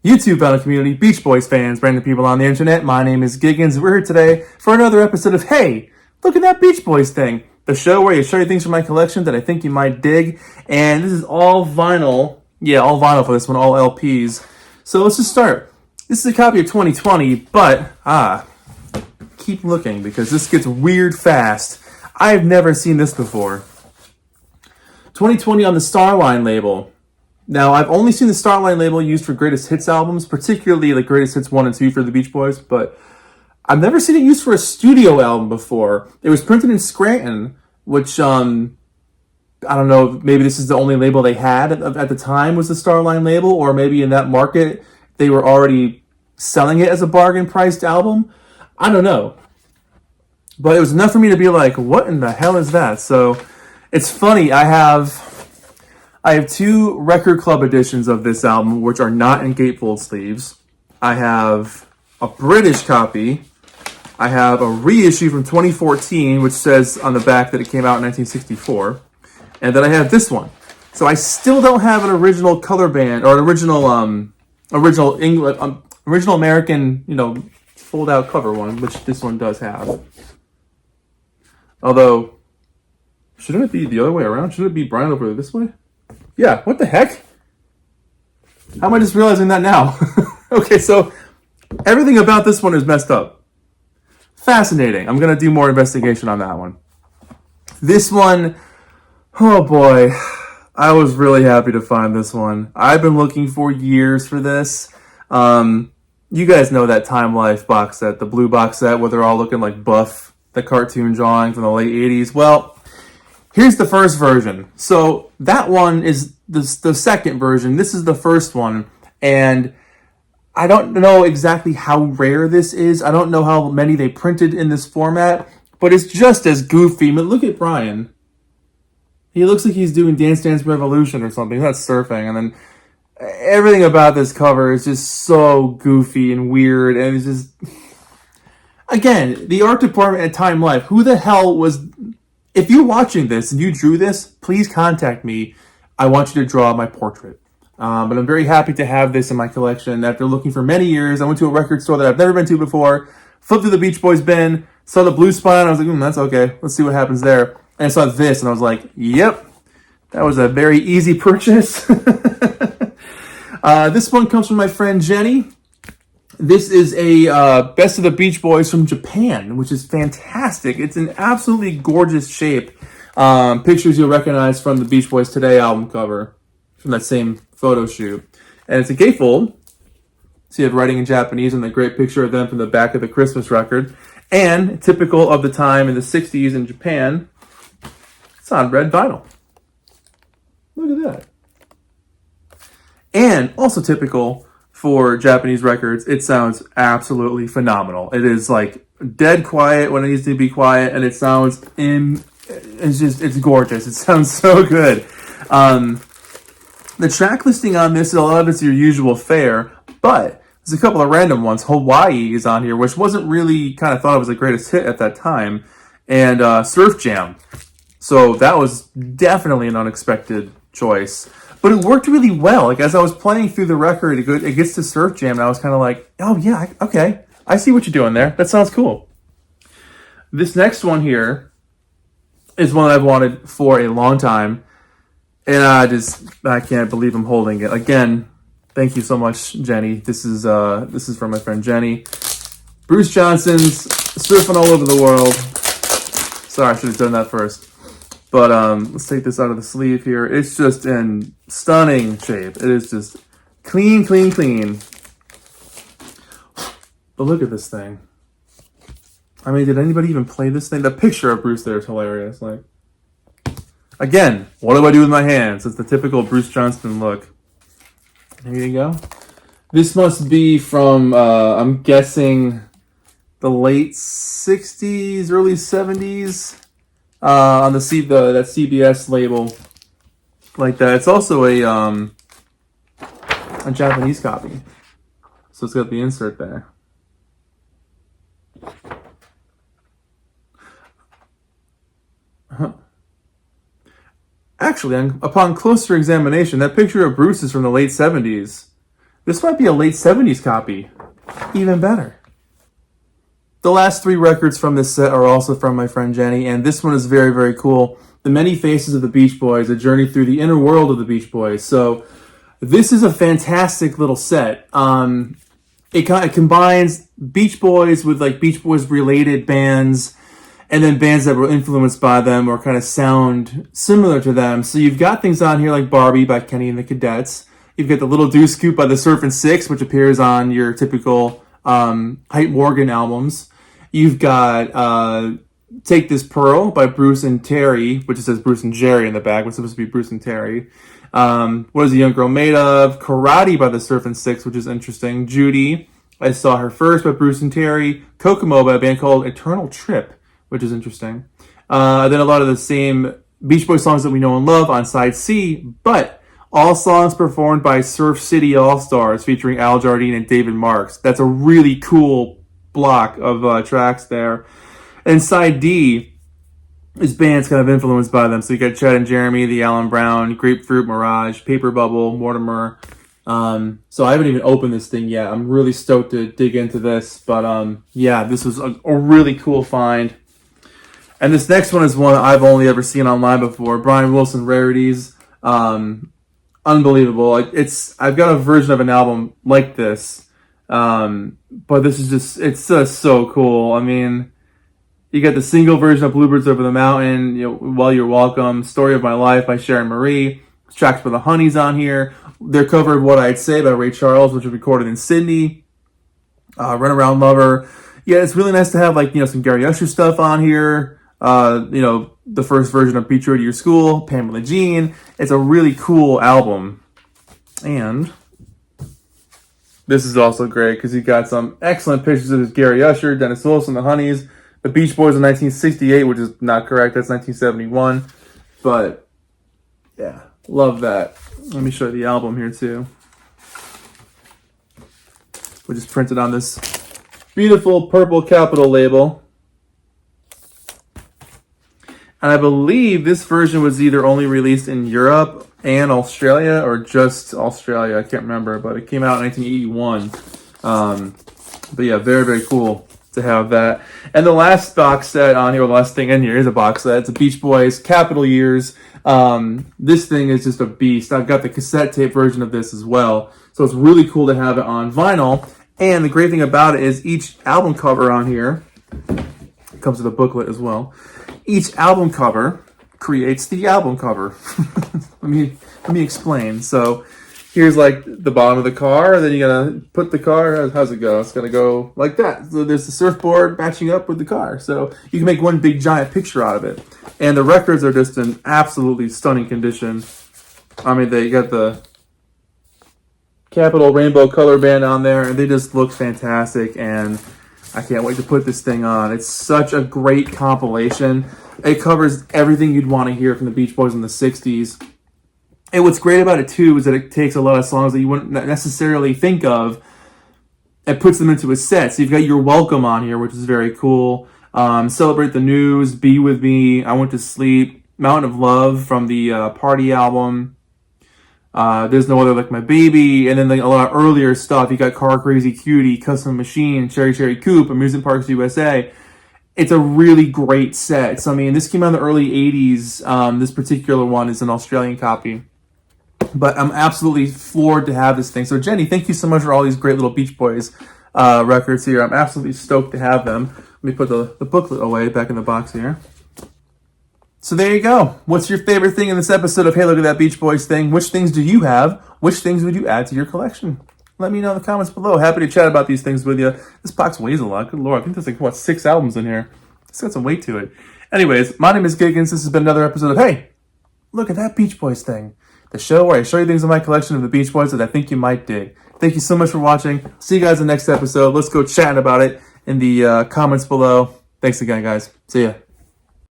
YouTube vinyl community, Beach Boys fans, random people on the internet. My name is Giggens. We're here today for another episode of Hey, look at that Beach Boys thing. The show where I show you things from my collection that I think you might dig. And this is all vinyl. Yeah, all vinyl for this one, all LPs. So let's just start. This is a copy of 2020, but keep looking because this gets weird fast. I've never seen this before. 2020 on the Starline label. Now, I've only seen the Starline label used for greatest hits albums, particularly like greatest hits 1 and 2 for the Beach Boys, but I've never seen it used for a studio album before. It was printed in Scranton, which, I don't know, maybe this is the only label they had at the time was the Starline label, or maybe in that market they were already selling it as a bargain priced album. I don't know. But it was enough for me to be like, what in the hell is that? So it's funny, I have 2 record club editions of this album, which are not in gatefold sleeves. I have a British copy. I have a reissue from 2014, which says on the back that it came out in 1964. And then I have this one. So I still don't have an original color band, or an original American, fold out cover one, which this one does have. Although, shouldn't it be the other way around? Shouldn't it be Brian over this way? Yeah, what the heck? How am I just realizing that now? Okay, so everything about this one is messed up. Fascinating. I'm going to do more investigation on that one. This one, oh boy, I was really happy to find this one. I've been looking for years for this. You guys know that Time Life box set, the blue box set where they're all looking like Buff, the cartoon drawing from the late 80s. Well, here's the first version. So that one is the second version. This is the first one. And I don't know exactly how rare this is. I don't know how many they printed in this format. But it's just as goofy. I mean, look at Brian. He looks like he's doing Dance Dance Revolution or something. He's not surfing. And then everything about this cover is just so goofy and weird. And it's just... Again, the art department at Time Life. Who the hell was... If you're watching this and you drew this, please contact me. I want you to draw my portrait. But I'm very happy to have this in my collection. After looking for many years, I went to a record store that I've never been to before, flipped through the Beach Boys bin, saw the blue spine, I was like, that's okay. Let's see what happens there. And I saw this, and I was like, yep, that was a very easy purchase. This one comes from my friend Jenny. This is a Best of the Beach Boys from Japan, which is fantastic. It's an absolutely gorgeous shape. Pictures you'll recognize from the Beach Boys Today album cover from that same photo shoot. And it's a gatefold. So you have writing in Japanese and a great picture of them from the back of the Christmas record. And typical of the time in the 60s in Japan, it's on red vinyl. Look at that. And also typical for Japanese records, it sounds absolutely phenomenal. It is like dead quiet when it needs to be quiet, and it sounds it's gorgeous. It sounds so good. The track listing on this, a lot of it's your usual fare, but there's a couple of random ones. Hawaii is on here, which wasn't really kind of thought of as the greatest hit at that time, and Surf Jam. So that was definitely an unexpected choice. But it worked really well. Like, as I was playing through the record, it gets to Surf Jam, and I was kind of like, oh, yeah, okay. I see what you're doing there. That sounds cool. This next one here is one that I've wanted for a long time, and I can't believe I'm holding it. Again, thank you so much, Jenny. This is from my friend Jenny. Bruce Johnson's Surfing All Over the World. Sorry, I should have done that first. But let's take this out of the sleeve here. It's just in stunning shape. It is just clean, clean, clean. But look at this thing. I mean, did anybody even play this thing? The picture of Bruce there is hilarious. Like, again, what do I do with my hands? It's the typical Bruce Johnston look. There you go. This must be from, I'm guessing, the late 60s, early 70s. On that CBS label, like that. It's also a Japanese copy, so it's got the insert there. Actually, upon closer examination, that picture of Bruce is from the late 70s. This might be a late 70s copy. Even better. The last 3 records from this set are also from my friend Jenny, and this one is very, very cool. The Many Faces of the Beach Boys, a journey through the inner world of the Beach Boys. So this is a fantastic little set. It combines Beach Boys with like Beach Boys related bands, and then bands that were influenced by them or kind of sound similar to them. So you've got things on here like Barbie by Kenny and the Cadets. You've got the Little Deuce Scoop by the Surfin' Six, which appears on your typical Hype Morgan albums. You've got Take This Pearl by Bruce and Terry, which it says Bruce and Jerry in the back, which is supposed to be Bruce and Terry. What Is a Young Girl Made Of? Karate by the Surfin' Six, which is interesting. Judy, I Saw Her First by Bruce and Terry. Kokomo by a band called Eternal Trip, which is interesting. Then a lot of the same Beach Boys songs that we know and love on side C, but all songs performed by Surf City All-Stars featuring Al Jardine and David Marks. That's a really cool block of tracks there. And side D is bands kind of influenced by them. So you got Chet and Jeremy, the Alan Brown, Grapefruit, Mirage, Paper Bubble, Mortimer. So I haven't even opened this thing yet. I'm really stoked to dig into this. But yeah, this was a really cool find. And this next one is one I've only ever seen online before. Brian Wilson Rarities. Unbelievable. I've got a version of an album like this. But this is it's just so cool. I mean, you got the single version of Bluebirds Over the Mountain, Well You're Welcome, Story of My Life by Sharon Marie, tracks by the Honeys on here. Their cover of What I'd Say by Ray Charles, which was recorded in Sydney. Run Around Lover. Yeah, it's really nice to have some Gary Usher stuff on here. The first version of Be True to Your School, Pamela Jean. It's a really cool album. And this is also great because you got some excellent pictures of Gary Usher, Dennis Wilson, the Honeys, the Beach Boys in 1968, which is not correct. That's 1971. But, yeah, love that. Let me show you the album here, too. Which is printed on this beautiful purple Capitol label. And I believe this version was either only released in Europe and Australia or just Australia. I can't remember, but it came out in 1981. But yeah, very, very cool to have that. And the last box set on here, or the last thing in here is a box set. It's a Beach Boys Capitol Years. This thing is just a beast. I've got the cassette tape version of this as well. So it's really cool to have it on vinyl. And the great thing about it is each album cover on here comes with a booklet as well. Each album cover creates the album cover. let me explain. So here's like the bottom of the car, and then you gotta put the car. How's it go? It's gonna go like that. So there's the surfboard matching up with the car. So you can make one big giant picture out of it. And the records are just in absolutely stunning condition. I mean, they got the Capitol Rainbow color band on there, and they just look fantastic. And I can't wait to put this thing on. It's such a great compilation. It covers everything you'd want to hear from the Beach Boys in the 60s. And what's great about it, too, is that it takes a lot of songs that you wouldn't necessarily think of and puts them into a set. So you've got You're Welcome on here, which is very cool. Celebrate the News, Be With Me, I Went to Sleep, Mountain of Love from the Party album. There's No Other Like My Baby, and then a lot of earlier stuff. You got Car Crazy Cutie, Custom Machine, Cherry Cherry Coupe, Amusement Parks USA. It's a really great set. So, I mean, this came out in the early 80s. This particular one is an Australian copy. But I'm absolutely floored to have this thing. So, Jenny, thank you so much for all these great little Beach Boys records here. I'm absolutely stoked to have them. Let me put the booklet away back in the box here. So there you go. What's your favorite thing in this episode of Hey, Look at That Beach Boys thing? Which things do you have? Which things would you add to your collection? Let me know in the comments below. Happy to chat about these things with you. This box weighs a lot. Good Lord. I think there's like, 6 albums in here. It's got some weight to it. Anyways, my name is Giggens. This has been another episode of Hey, Look at That Beach Boys thing. The show where I show you things in my collection of the Beach Boys that I think you might dig. Thank you so much for watching. See you guys in the next episode. Let's go chatting about it in the comments below. Thanks again, guys. See ya.